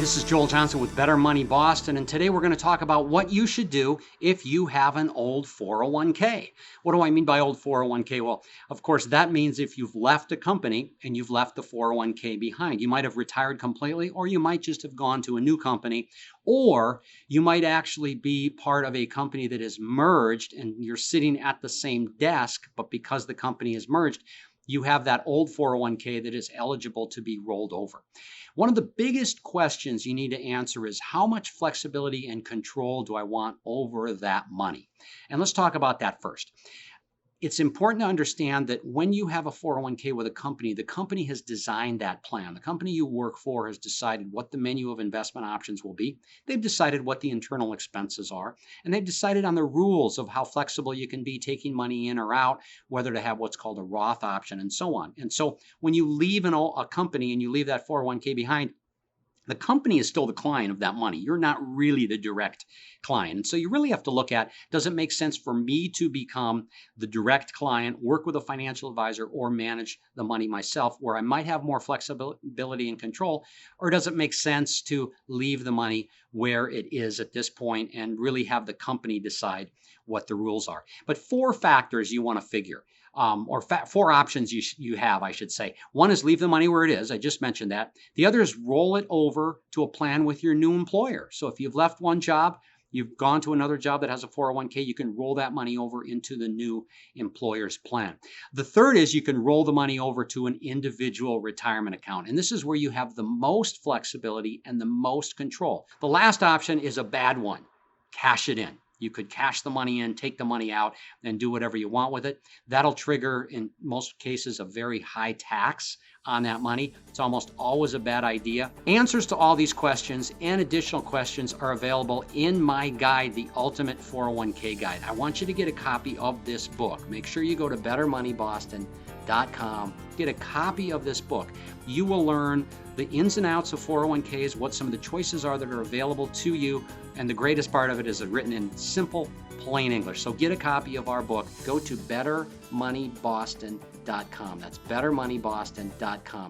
This is Joel Johnson with Better Money Boston, and today we're going to talk about what you should do if you have an old 401k. What do I mean by old 401k? Well, of course, that means if you've left a company and you've left the 401k behind. You might have retired completely, or you might just have gone to a new company, or you might actually be part of a company that is merged and you're sitting at the same desk, but because the company is merged, you have that old 401k that is eligible to be rolled over. One of the biggest questions you need to answer is how much flexibility and control do I want over that money? And let's talk about that first. It's important to understand that when you have a 401k with a company, the company has designed that plan. The company you work for has decided what the menu of investment options will be. They've decided what the internal expenses are, and they've decided on the rules of how flexible you can be taking money in or out, whether to have what's called a Roth option and so on. And so when you leave a company and you leave that 401k behind, the company is still the client of that money. You're not really the direct client. And so you really have to look at, does it make sense for me to become the direct client, work with a financial advisor, or manage the money myself where I might have more flexibility and control? Or does it make sense to leave the money where it is at this point and really have the company decide what the rules are? But 4 factors you want to figure. Four options you have, I should say. One is leave the money where it is. I just mentioned that. The other is roll it over to a plan with your new employer. So if you've left one job, you've gone to another job that has a 401k, you can roll that money over into the new employer's plan. The third is you can roll the money over to an individual retirement account. And this is where you have the most flexibility and the most control. The last option is a bad one. Cash it in. You could cash the money in, take the money out, and do whatever you want with it. That'll trigger, in most cases, a very high tax on that money. It's almost always a bad idea. Answers to all these questions and additional questions are available in my guide, The Ultimate 401k Guide. I want you to get a copy of this book. Make sure you go to bettermoneyboston.com. Get a copy of this book. You will learn the ins and outs of 401ks, what some of the choices are that are available to you, and the greatest part of it is written in simple, plain English. So get a copy of our book. Go to bettermoneyboston.com. That's bettermoneyboston.com.